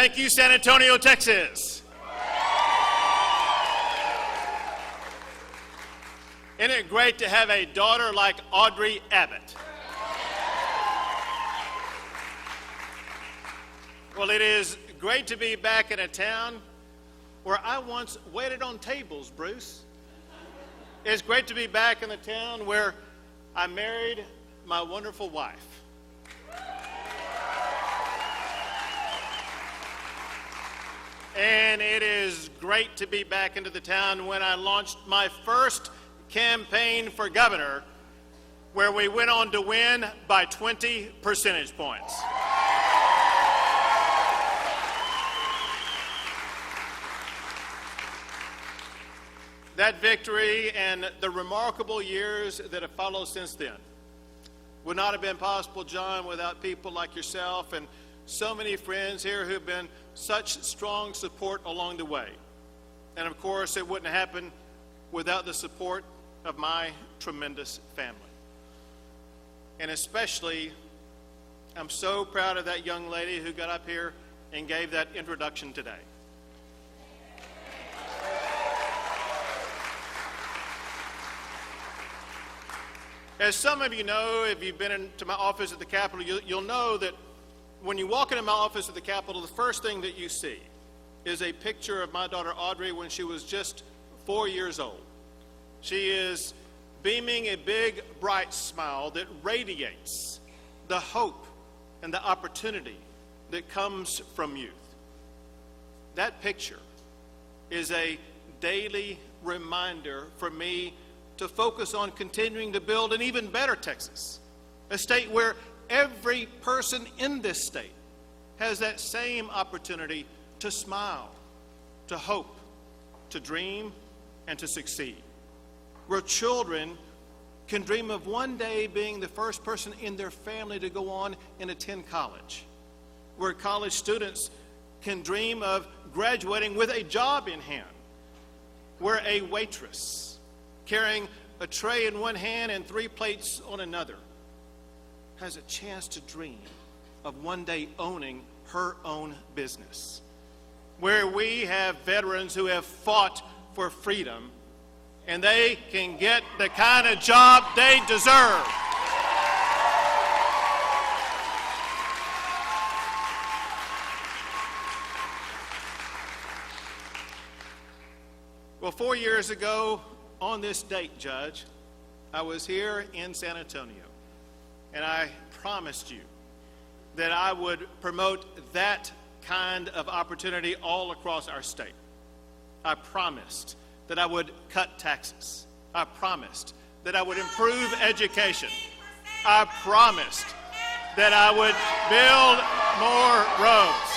Thank you, San Antonio, Texas. Isn't it great to have a daughter like Audrey Abbott? Well, it is great to be back in a town where I once waited on tables, Bruce. It's great to be back in the town where I married my wonderful wife. And it is great to be back into the town when I launched my first campaign for governor, where we went on to win by 20 percentage points. That victory and the remarkable years that have followed since then would not have been possible, John, without people like yourself and so many friends here who've been such strong support along the way. And of course, it wouldn't happen without the support of my tremendous family. And especially, I'm so proud of that young lady who got up here and gave that introduction today. As some of you know, if you've been into my office at the Capitol, you'll know that when you walk into my office at the Capitol, the first thing that you see is a picture of my daughter Audrey when she was just 4 years old. She is beaming a big, bright smile that radiates the hope and the opportunity that comes from youth. That picture is a daily reminder for me to focus on continuing to build an even better Texas, a state where every person in this state has that same opportunity to smile, to hope, to dream, and to succeed. Where children can dream of one day being the first person in their family to go on and attend college. Where college students can dream of graduating with a job in hand. Where a waitress carrying a tray in one hand and 3 plates on another has a chance to dream of one day owning her own business. Where we have veterans who have fought for freedom and they can get the kind of job they deserve. Well, 4 years ago on this date, Judge, I was here in San Antonio, and I promised you that I would promote that kind of opportunity all across our state. I promised that I would cut taxes. I promised that I would improve education. I promised that I would build more roads.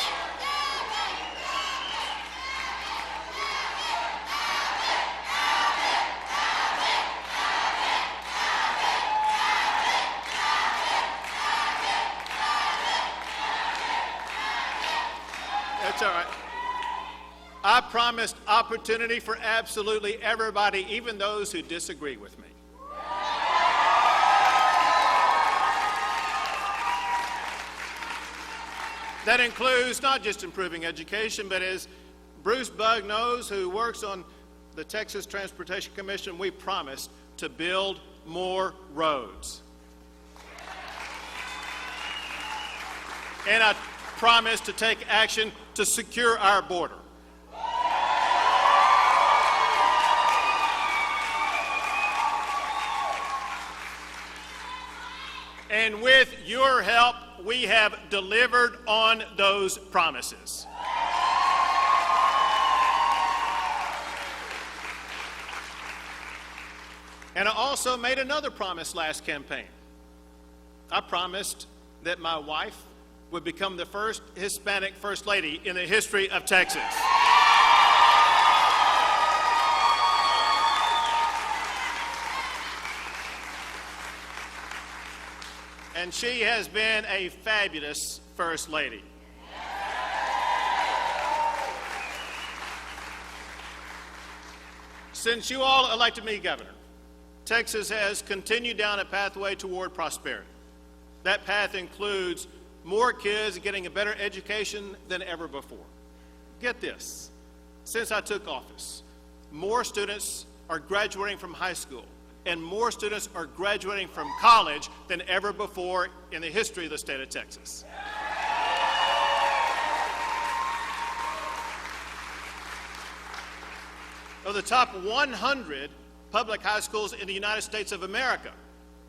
That's all right. I promised opportunity for absolutely everybody, even those who disagree with me. That includes not just improving education, but as Bruce Bugg knows, who works on the Texas Transportation Commission, we promised to build more roads. And I promised to take action to secure our border. And with your help, we have delivered on those promises. And I also made another promise last campaign. I promised that my wife would become the first Hispanic First Lady in the history of Texas. And she has been a fabulous First Lady. Since you all elected me governor, Texas has continued down a pathway toward prosperity. That path includes more kids getting a better education than ever before. Get this, since I took office, more students are graduating from high school and more students are graduating from college than ever before in the history of the state of Texas. Of the top 100 public high schools in the United States of America,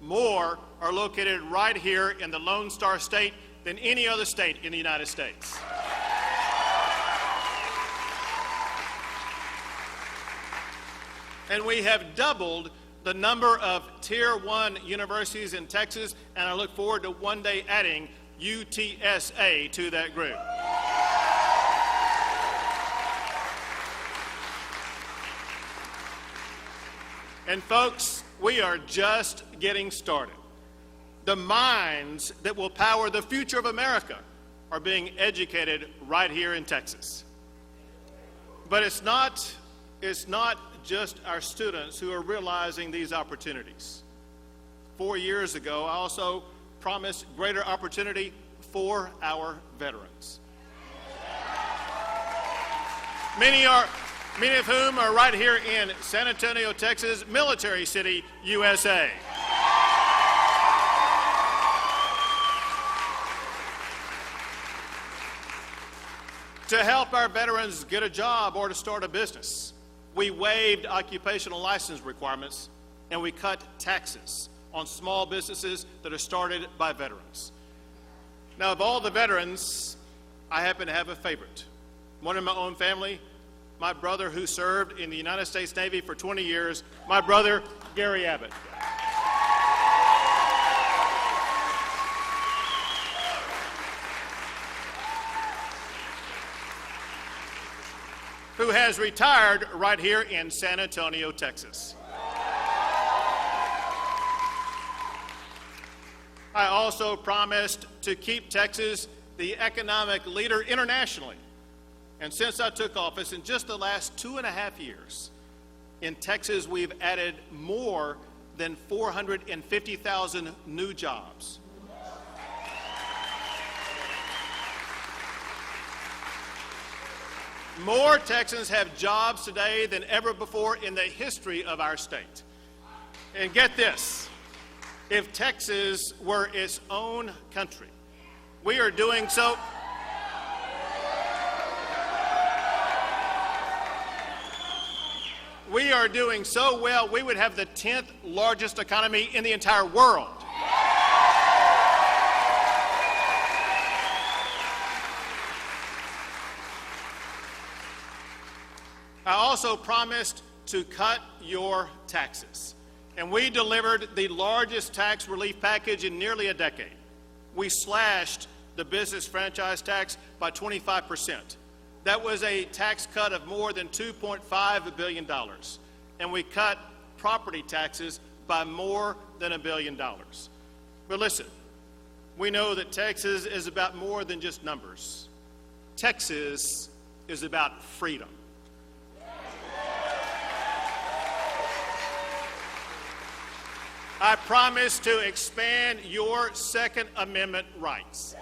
more are located right here in the Lone Star State than any other state in the United States. And we have doubled the number of Tier 1 universities in Texas, and I look forward to one day adding UTSA to that group. And folks, we are just getting started. The minds that will power the future of America are being educated right here in Texas. But it's not just our students who are realizing these opportunities. 4 years ago, I also promised greater opportunity for our veterans. Many of whom are right here in San Antonio, Texas, Military City, USA. To help our veterans get a job or to start a business, we waived occupational license requirements and we cut taxes on small businesses that are started by veterans. Now, of all the veterans, I happen to have a favorite. One in my own family, my brother who served in the United States Navy for 20 years, my brother, Gary Abbott. Who has retired right here in San Antonio, Texas. I also promised to keep Texas the economic leader internationally. And since I took office, in just the last 2.5 years, in Texas we've added more than 450,000 new jobs. More Texans have jobs today than ever before in the history of our state. And get this, if Texas were its own country, we are doing so. We are doing so well, we would have the 10th largest economy in the entire world. I also promised to cut your taxes, and we delivered the largest tax relief package in nearly a decade. We slashed the business franchise tax by 25%. That was a tax cut of more than $2.5 billion, and we cut property taxes by more than $1 billion. But listen, we know that Texas is about more than just numbers. Texas is about freedom. I promise to expand your Second Amendment rights.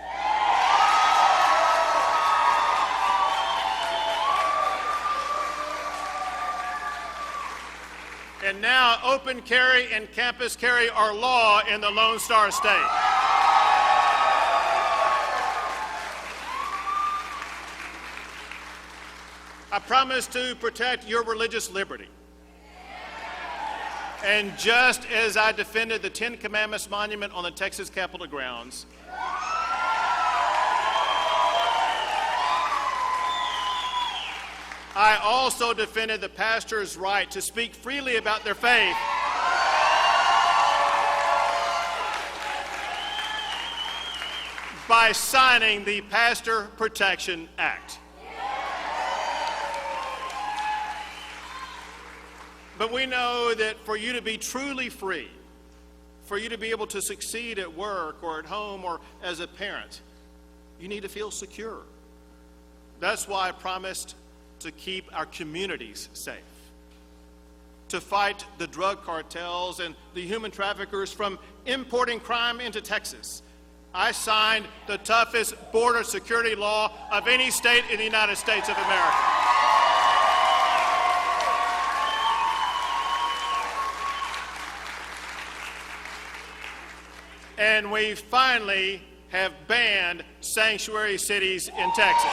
And now open carry and campus carry are law in the Lone Star State. I promise to protect your religious liberty. And just as I defended the Ten Commandments monument on the Texas Capitol grounds, I also defended the pastor's right to speak freely about their faith by signing the Pastor Protection Act. But we know that for you to be truly free, for you to be able to succeed at work or at home or as a parent, you need to feel secure. That's why I promised to keep our communities safe, to fight the drug cartels and the human traffickers from importing crime into Texas, I signed the toughest border security law of any state in the United States of America. And we finally have banned sanctuary cities in Texas.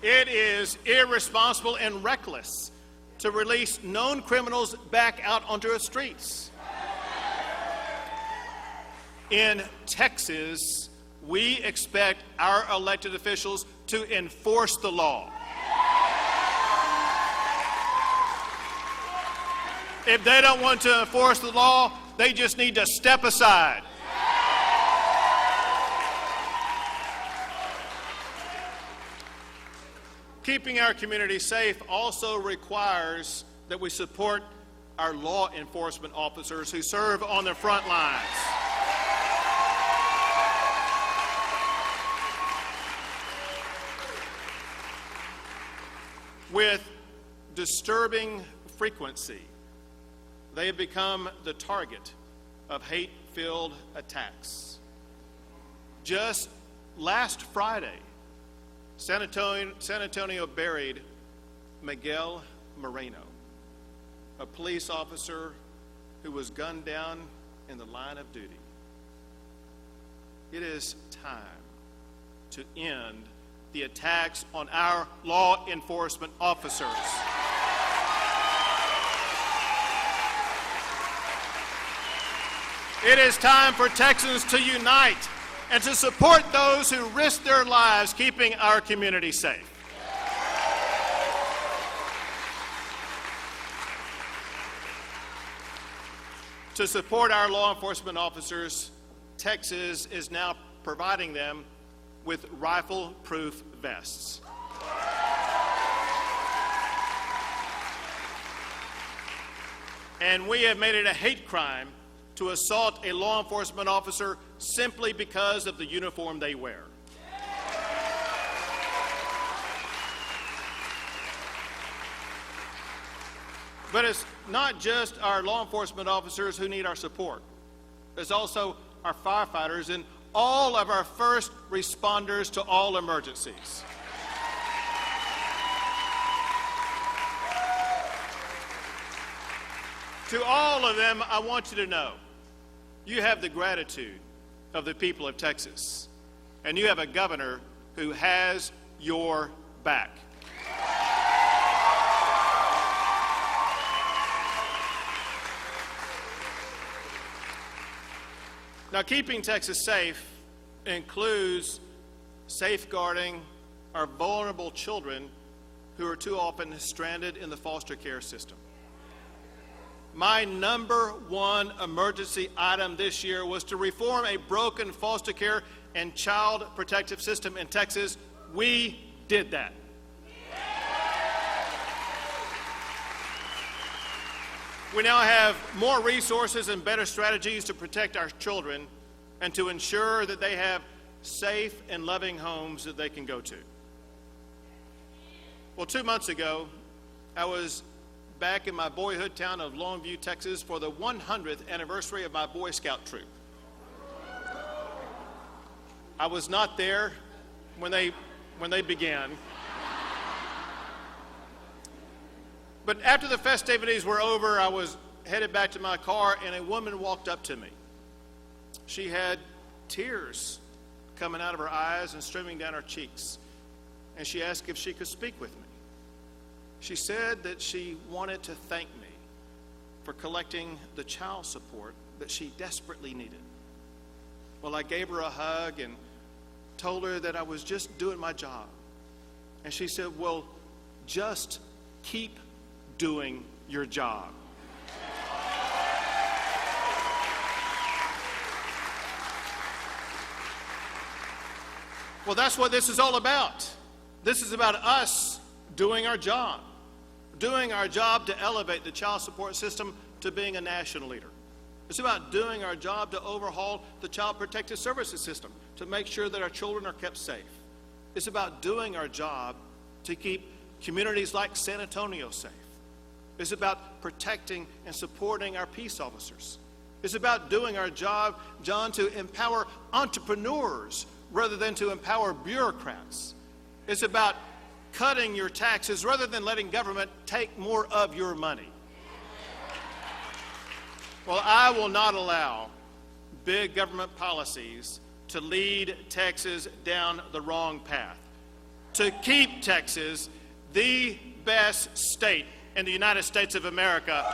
It is irresponsible and reckless to release known criminals back out onto the streets. In Texas, we expect our elected officials to enforce the law. If they don't want to enforce the law, they just need to step aside. Keeping our community safe also requires that we support our law enforcement officers who serve on the front lines. With disturbing frequency, they have become the target of hate-filled attacks. Just last Friday, San Antonio buried Miguel Moreno, a police officer who was gunned down in the line of duty. It is time to end the attacks on our law enforcement officers. It is time for Texans to unite and to support those who risk their lives keeping our community safe. To support our law enforcement officers, Texas is now providing them with rifle-proof vests. And we have made it a hate crime to assault a law enforcement officer simply because of the uniform they wear. But it's not just our law enforcement officers who need our support. It's also our firefighters and all of our first responders to all emergencies. To all of them, I want you to know, you have the gratitude of the people of Texas, and you have a governor who has your back. Now, keeping Texas safe includes safeguarding our vulnerable children who are too often stranded in the foster care system. My number one emergency item this year was to reform a broken foster care and child protective system in Texas. We did that. We now have more resources and better strategies to protect our children and to ensure that they have safe and loving homes that they can go to. Well, 2 months ago, I was back in my boyhood town of Longview, Texas for the 100th anniversary of my Boy Scout troop. I was not there when they began. But after the festivities were over, I was headed back to my car, and a woman walked up to me. She had tears coming out of her eyes and streaming down her cheeks, and she asked if she could speak with me. She said that she wanted to thank me for collecting the child support that she desperately needed. Well, I gave her a hug and told her that I was just doing my job. And she said, well, just keep doing your job. Well, that's what this is all about. This is about us doing our job to elevate the child support system to being a national leader. It's about doing our job to overhaul the child protective services system to make sure that our children are kept safe. It's about doing our job to keep communities like San Antonio safe. It's about protecting and supporting our peace officers. It's about doing our job, John, to empower entrepreneurs rather than to empower bureaucrats. It's about cutting your taxes rather than letting government take more of your money. Well, I will not allow big government policies to lead Texas down the wrong path. To keep Texas the best state in the United States of America,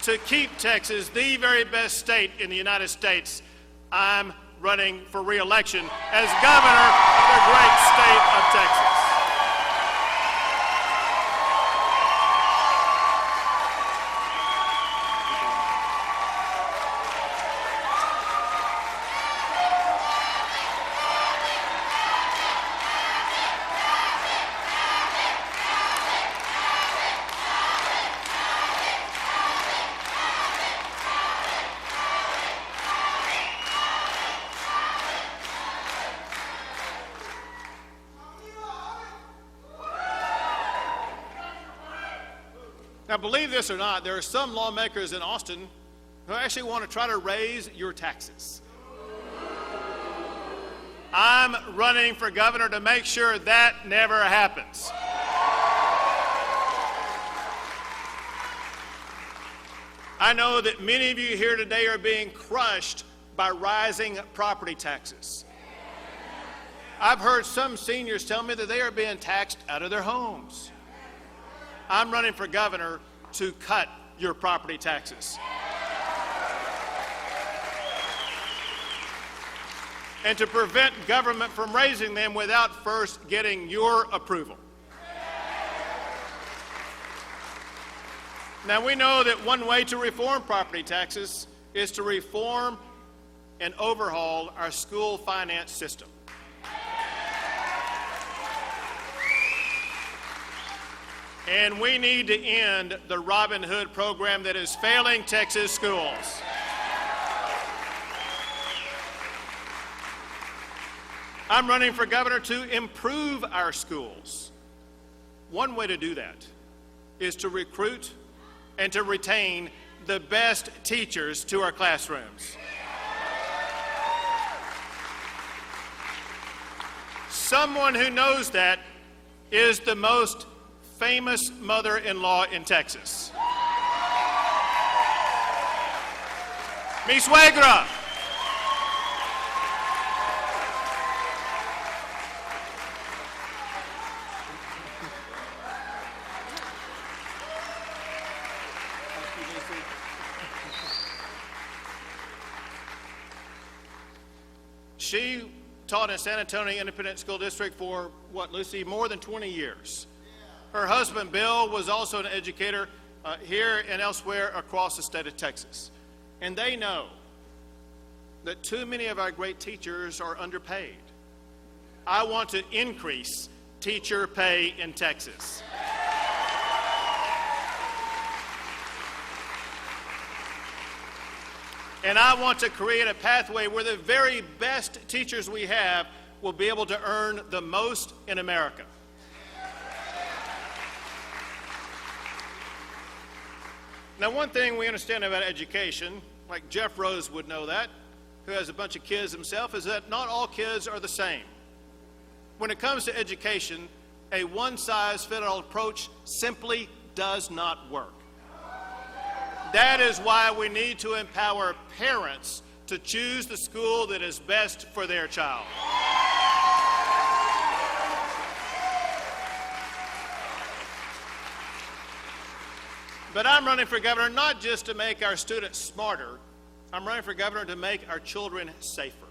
to keep Texas the very best state in the United States, I'm running for re-election as governor of the great state of Texas. Now, believe this or not, there are some lawmakers in Austin who actually want to try to raise your taxes. I'm running for governor to make sure that never happens. I know that many of you here today are being crushed by rising property taxes. I've heard some seniors tell me that they are being taxed out of their homes. I'm running for governor to cut your property taxes. And to prevent government from raising them without first getting your approval. Now, we know that one way to reform property taxes is to reform and overhaul our school finance system. And we need to end the Robin Hood program that is failing Texas schools. I'm running for governor to improve our schools. One way to do that is to recruit and to retain the best teachers to our classrooms. Someone who knows that is the most famous mother-in-law in Texas. Mi suegra. She taught in San Antonio Independent School District for, what, Lucy, more than 20 years. Her husband, Bill, was also an educator here and elsewhere across the state of Texas. And they know that too many of our great teachers are underpaid. I want to increase teacher pay in Texas. And I want to create a pathway where the very best teachers we have will be able to earn the most in America. Now, one thing we understand about education, like Jeff Rose would know that, who has a bunch of kids himself, is that not all kids are the same. When it comes to education, a one-size-fits-all approach simply does not work. That is why we need to empower parents to choose the school that is best for their child. But I'm running for governor not just to make our students smarter, I'm running for governor to make our children safer.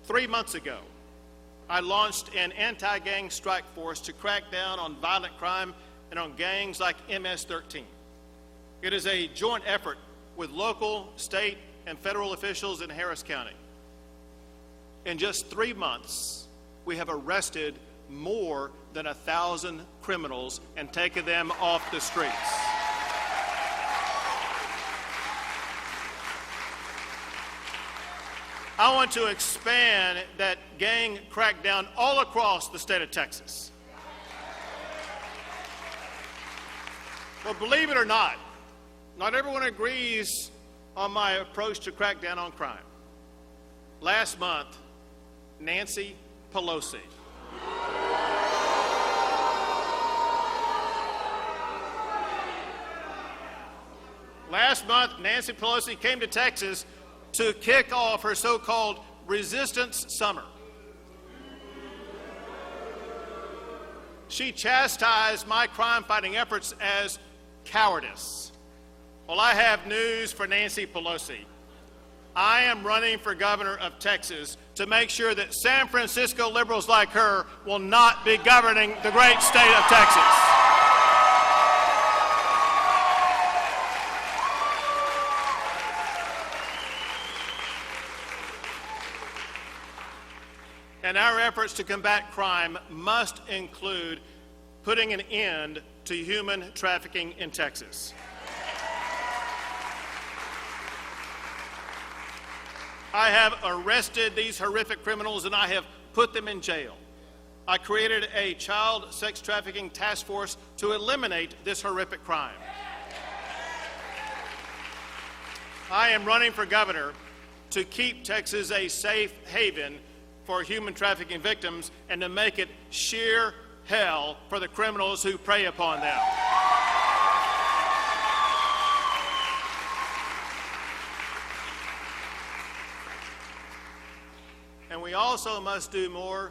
3 months ago, I launched an anti-gang strike force to crack down on violent crime and on gangs like MS-13. It is a joint effort with local, state, and federal officials in Harris County. In just 3 months, we have arrested more than 1,000 criminals and taken them off the streets. I want to expand that gang crackdown all across the state of Texas. Well, believe it or not everyone agrees on my approach to crack down on crime. Last month, Nancy Pelosi came to Texas to kick off her so-called Resistance Summer. She chastised my crime-fighting efforts as cowardice. Well, I have news for Nancy Pelosi. I am running for governor of Texas to make sure that San Francisco liberals like her will not be governing the great state of Texas. And our efforts to combat crime must include putting an end to human trafficking in Texas. I have arrested these horrific criminals and I have put them in jail. I created a child sex trafficking task force to eliminate this horrific crime. I am running for governor to keep Texas a safe haven for human trafficking victims and to make it sheer hell for the criminals who prey upon them. And we also must do more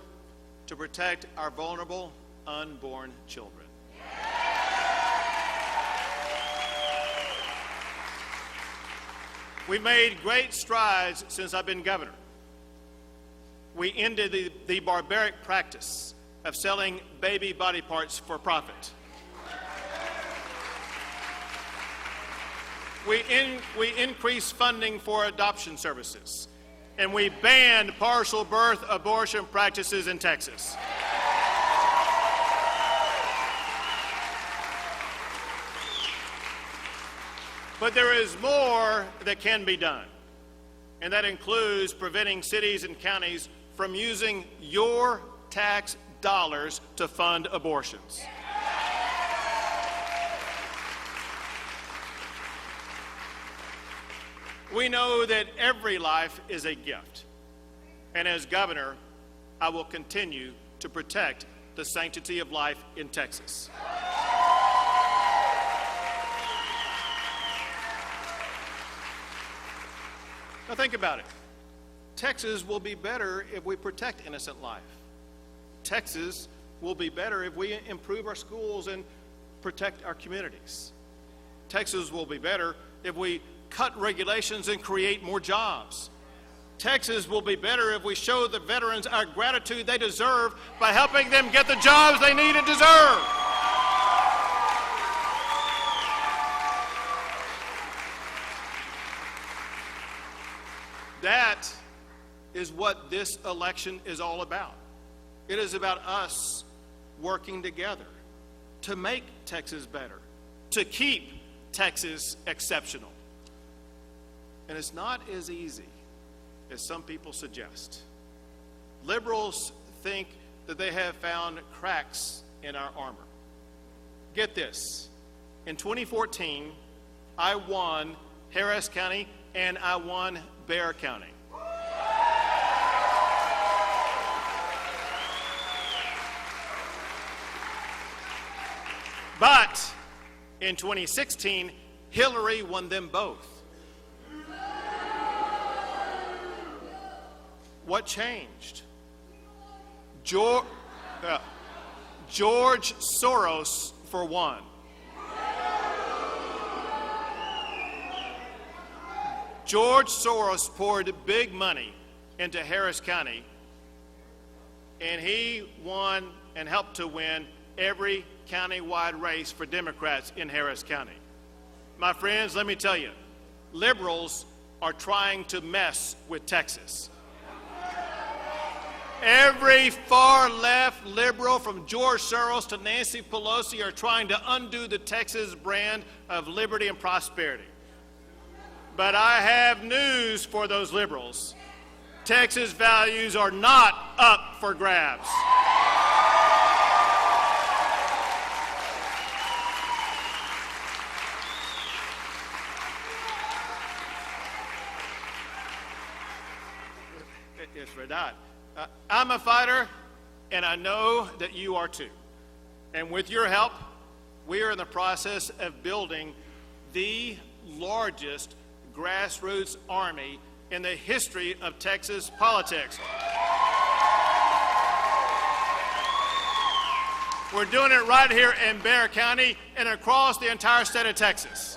to protect our vulnerable unborn children. We've made great strides since I've been governor. We ended the barbaric practice of selling baby body parts for profit. We increased funding for adoption services. And we banned partial birth abortion practices in Texas. But there is more that can be done, and that includes preventing cities and counties from using your tax dollars to fund abortions. We know that every life is a gift, and as governor, I will continue to protect the sanctity of life in Texas. Now think about it. Texas will be better if we protect innocent life. Texas will be better if we improve our schools and protect our communities. Texas will be better if we cut regulations and create more jobs. Texas will be better if we show the veterans our gratitude they deserve by helping them get the jobs they need and deserve. That is what this election is all about. It is about us working together to make Texas better, to keep Texas exceptional. And it's not as easy as some people suggest. Liberals think that they have found cracks in our armor. Get this. In 2014, I won Harris County and I won Bexar County. But in 2016, Hillary won them both. What changed? George Soros, for one. George Soros poured big money into Harris County, and he won and helped to win every county-wide race for Democrats in Harris County. My friends, let me tell you, liberals are trying to mess with Texas. Every far-left liberal, from George Soros to Nancy Pelosi, are trying to undo the Texas brand of liberty and prosperity. But I have news for those liberals. Texas values are not up for grabs. It's verdad. I'm a fighter, and I know that you are too. And with your help, we are in the process of building the largest grassroots army in the history of Texas politics. We're doing it right here in Bexar County and across the entire state of Texas.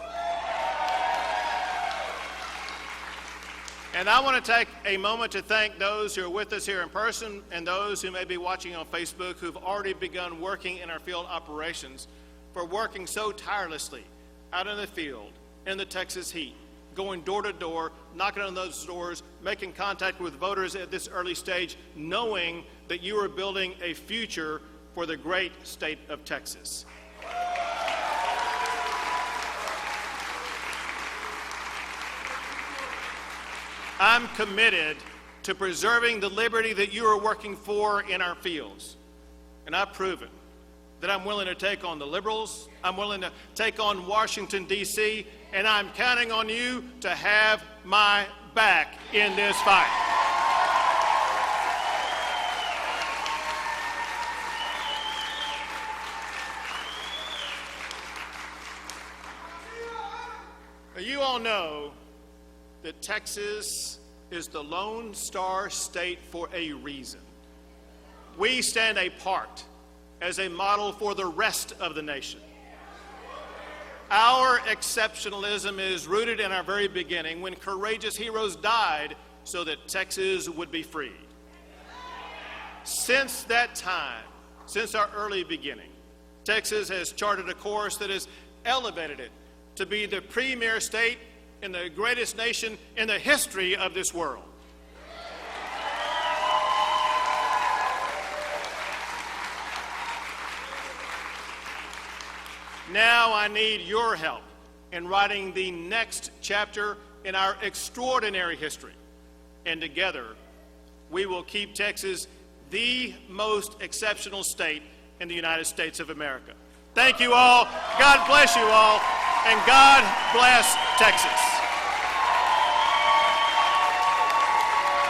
And I want to take a moment to thank those who are with us here in person and those who may be watching on Facebook who've already begun working in our field operations for working so tirelessly out in the field in the Texas heat, going door to door, knocking on those doors, making contact with voters at this early stage, knowing that you are building a future for the great state of Texas. I'm committed to preserving the liberty that you are working for in our fields. And I've proven that I'm willing to take on the liberals, I'm willing to take on Washington, D.C., and I'm counting on you to have my back in this fight. You all know that Texas is the Lone Star State for a reason. We stand apart as a model for the rest of the nation. Our exceptionalism is rooted in our very beginning when courageous heroes died so that Texas would be free. Since that time, since our early beginning, Texas has charted a course that has elevated it to be the premier state in the greatest nation in the history of this world. Now I need your help in writing the next chapter in our extraordinary history. And together, we will keep Texas the most exceptional state in the United States of America. Thank you all. God bless you all. And God bless Texas.